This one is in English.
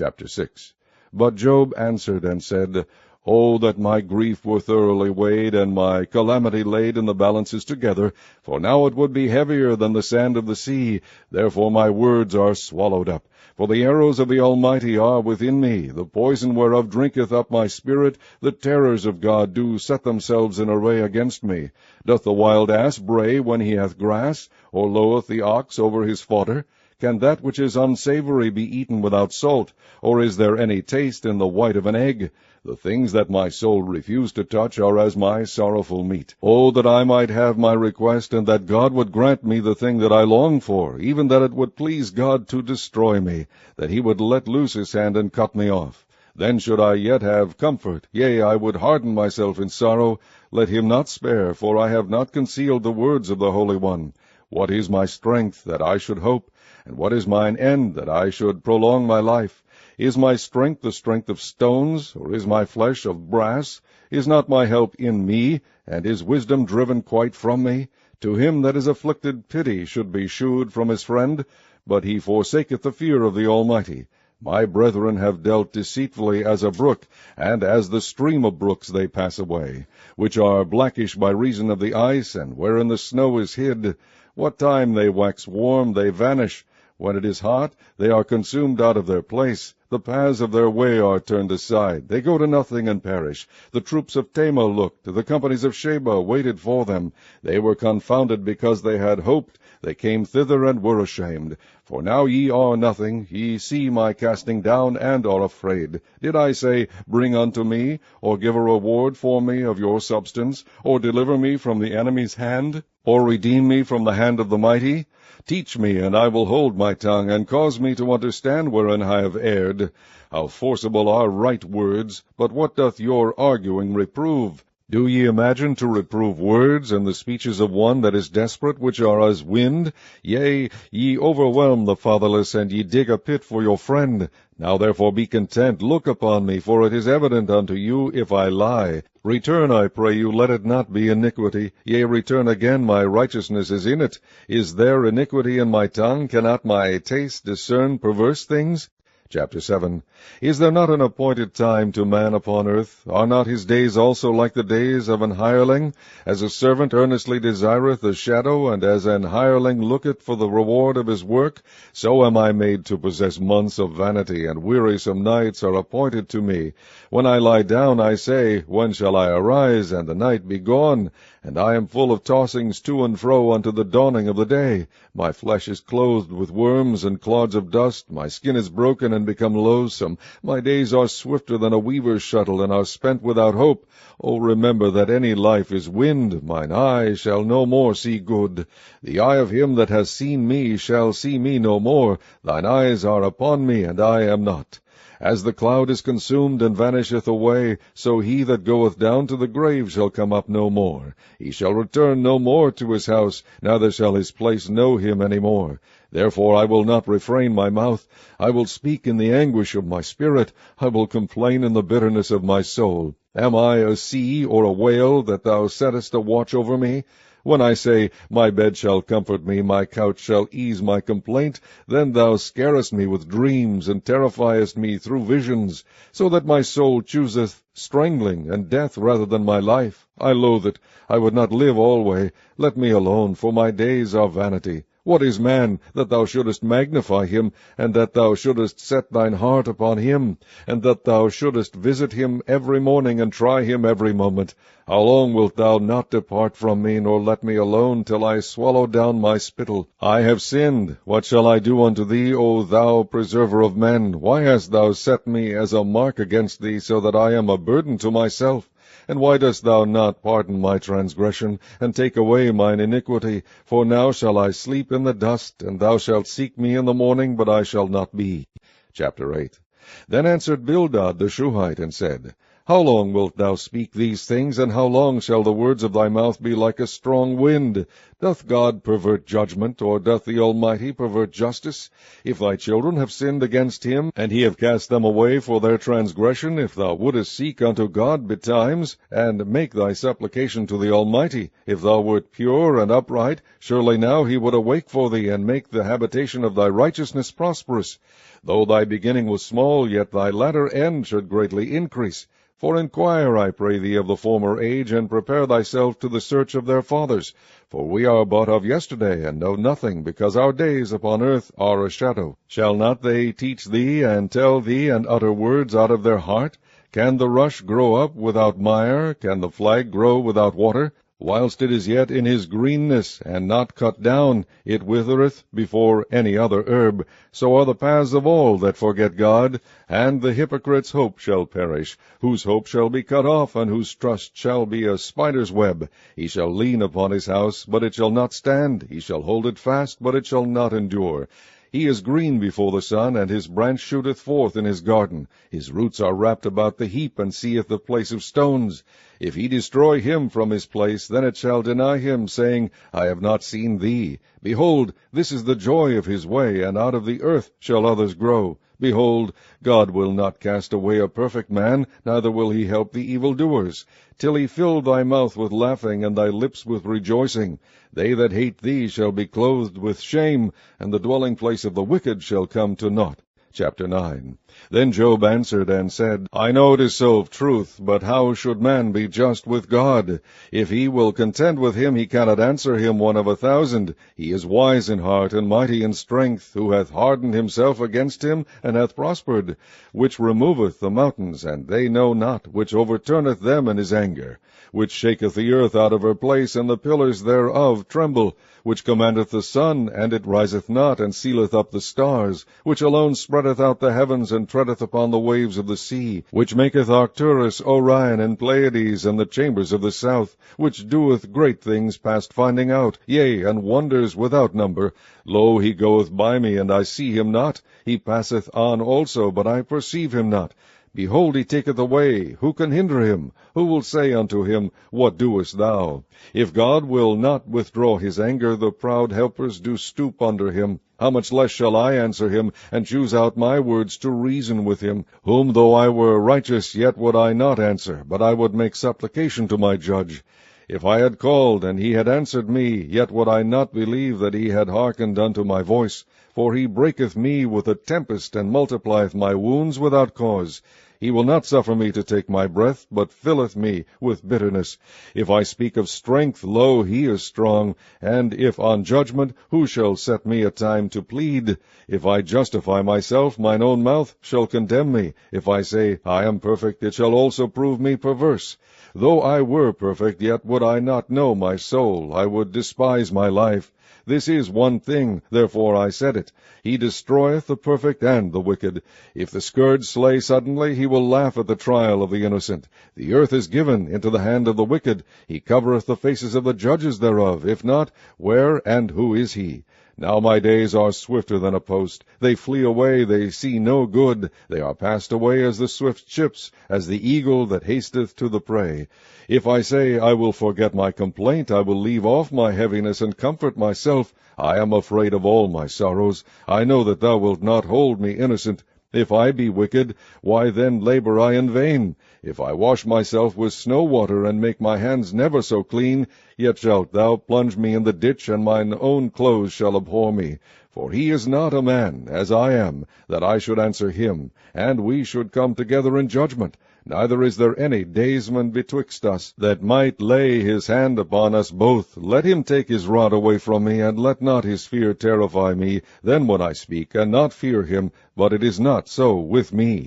Chapter 6. But Job answered and said, O that my grief were thoroughly weighed, and my calamity laid in the balances together, for now it would be heavier than the sand of the sea, therefore my words are swallowed up. For the arrows of the Almighty are within me, the poison whereof drinketh up my spirit, the terrors of God do set themselves in array against me. Doth the wild ass bray when he hath grass, or loweth the ox over his fodder? Can that which is unsavory be eaten without salt, or is there any taste in the white of an egg? The things that my soul refused to touch are as my sorrowful meat. O that I might have my request, and that God would grant me the thing that I long for, even that it would please God to destroy me, that he would let loose his hand and cut me off. Then should I yet have comfort, yea, I would harden myself in sorrow. Let him not spare, for I have not concealed the words of the Holy One. What is my strength, that I should hope? And what is mine end, that I should prolong my life? Is my strength the strength of stones, or is my flesh of brass? Is not my help in me, and is wisdom driven quite from me? To him that is afflicted pity should be shewed from his friend, but he forsaketh the fear of the Almighty. My brethren have dealt deceitfully as a brook, and as the stream of brooks they pass away, which are blackish by reason of the ice, and wherein the snow is hid. What time they wax warm, they vanish. When it is hot, they are consumed out of their place. The paths of their way are turned aside. They go to nothing and perish. The troops of Tamar looked. The companies of Sheba waited for them. They were confounded because they had hoped. They came thither and were ashamed. For now ye are nothing. Ye see my casting down, and are afraid. Did I say, Bring unto me, or give a reward for me of your substance, or deliver me from the enemy's hand, or redeem me from the hand of the mighty? Teach me, and I will hold my tongue, and cause me to understand wherein I have erred. How forcible are right words, but what doth your arguing reprove? Do ye imagine to reprove words, and the speeches of one that is desperate, which are as wind? Yea, ye overwhelm the fatherless, and ye dig a pit for your friend. Now therefore be content, look upon me, for it is evident unto you if I lie. Return, I pray you, let it not be iniquity. Yea, return again, my righteousness is in it. Is there iniquity in my tongue? Cannot my taste discern perverse things? Chapter 7. Is there not an appointed time to man upon earth? Are not his days also like the days of an hireling? As a servant earnestly desireth the shadow, and as an hireling looketh for the reward of his work, so am I made to possess months of vanity, and wearisome nights are appointed to me. When I lie down, I say, When shall I arise, and the night be gone? And I am full of tossings to and fro unto the dawning of the day. My flesh is clothed with worms and clods of dust. My skin is broken and become loathsome. My days are swifter than a weaver's shuttle, and are spent without hope. O remember that any life is wind. Mine eye shall no more see good. The eye of him that has seen me shall see me no more. Thine eyes are upon me, and I am not. As the cloud is consumed and vanisheth away, so he that goeth down to the grave shall come up no more. He shall return no more to his house, neither shall his place know him any more. Therefore I will not refrain my mouth. I will speak in the anguish of my spirit. I will complain in the bitterness of my soul. Am I a sea or a whale, that thou settest a watch over me? When I say, My bed shall comfort me, my couch shall ease my complaint, then thou scarest me with dreams, and terrifiest me through visions, so that my soul chooseth strangling and death rather than my life. I loathe it. I would not live alway. Let me alone, for my days are vanity. What is man, that thou shouldest magnify him, and that thou shouldest set thine heart upon him, and that thou shouldest visit him every morning, and try him every moment? How long wilt thou not depart from me, nor let me alone, till I swallow down my spittle? I have sinned. What shall I do unto thee, O thou preserver of men? Why hast thou set me as a mark against thee, so that I am a burden to myself? And why dost thou not pardon my transgression, and take away mine iniquity? For now shall I sleep in the dust, and thou shalt seek me in the morning, but I shall not be. Chapter 8. Then answered Bildad the Shuhite, and said, How long wilt thou speak these things, and how long shall the words of thy mouth be like a strong wind? Doth God pervert judgment, or doth the Almighty pervert justice? If thy children have sinned against him, and he have cast them away for their transgression, if thou wouldest seek unto God betimes, and make thy supplication to the Almighty, if thou wert pure and upright, surely now he would awake for thee, and make the habitation of thy righteousness prosperous. Though thy beginning was small, yet thy latter end should greatly increase. For inquire, I pray thee, of the former age, and prepare thyself to the search of their fathers. For we are but of yesterday, and know nothing, because our days upon earth are a shadow. Shall not they teach thee, and tell thee, and utter words out of their heart? Can the rush grow up without mire? Can the flag grow without water? Whilst it is yet in his greenness, and not cut down, it withereth before any other herb. So are the paths of all that forget God, and the hypocrite's hope shall perish, whose hope shall be cut off, and whose trust shall be a spider's web. He shall lean upon his house, but it shall not stand. He shall hold it fast, but it shall not endure. He is green before the sun, and his branch shooteth forth in his garden. His roots are wrapped about the heap, and seeth the place of stones. If he destroy him from his place, then it shall deny him, saying, I have not seen thee. Behold, this is the joy of his way, and out of the earth shall others grow. Behold, God will not cast away a perfect man, neither will he help the evildoers, till he fill thy mouth with laughing, and thy lips with rejoicing. They that hate thee shall be clothed with shame, and the dwelling place of the wicked shall come to naught. Chapter 9. Then Job answered and said, I know it is so of truth, but how should man be just with God? If he will contend with him, he cannot answer him 1 of 1,000. He is wise in heart, and mighty in strength, who hath hardened himself against him, and hath prospered, which removeth the mountains, and they know not, which overturneth them in his anger, which shaketh the earth out of her place, and the pillars thereof tremble, which commandeth the sun, and it riseth not, and sealeth up the stars, which alone spreadeth out the heavens, and treadeth upon the waves of the sea, which maketh Arcturus, Orion, and Pleiades, and the chambers of the south, which doeth great things past finding out, yea, and wonders without number. Lo, he goeth by me, and I see him not. He passeth on also, but I perceive him not. Behold, he taketh away. Who can hinder him? Who will say unto him, What doest thou? If God will not withdraw his anger, the proud helpers do stoop under him. How much less shall I answer him, and choose out my words to reason with him, whom though I were righteous, yet would I not answer, but I would make supplication to my judge. If I had called, and he had answered me, yet would I not believe that he had hearkened unto my voice. For he breaketh me with a tempest, and multiplieth my wounds without cause. He will not suffer me to take my breath, but filleth me with bitterness. If I speak of strength, lo, he is strong. And if on judgment, who shall set me a time to plead? If I justify myself, mine own mouth shall condemn me. If I say, I am perfect, it shall also prove me perverse. Though I were perfect, yet would I not know my soul. I would despise my life. This is one thing, therefore I said it. He destroyeth the perfect and the wicked. If the scourge slay suddenly, he will laugh at the trial of the innocent. The earth is given into the hand of the wicked. He covereth the faces of the judges thereof. If not, where and who is he? Now my days are swifter than a post. They flee away, they see no good. They are passed away as the swift ships, as the eagle that hasteth to the prey. If I say, I will forget my complaint, I will leave off my heaviness, and comfort myself, I am afraid of all my sorrows. I know that thou wilt not hold me innocent. If I be wicked, why then labor I in vain? If I wash myself with snow water, and make my hands never so clean, yet shalt thou plunge me in the ditch, and mine own clothes shall abhor me. For he is not a man, as I am, that I should answer him, and we should come together in judgment. Neither is there any daysman betwixt us, that might lay his hand upon us both. Let him take his rod away from me, and let not his fear terrify me. Then would I speak, and not fear him, but it is not so with me.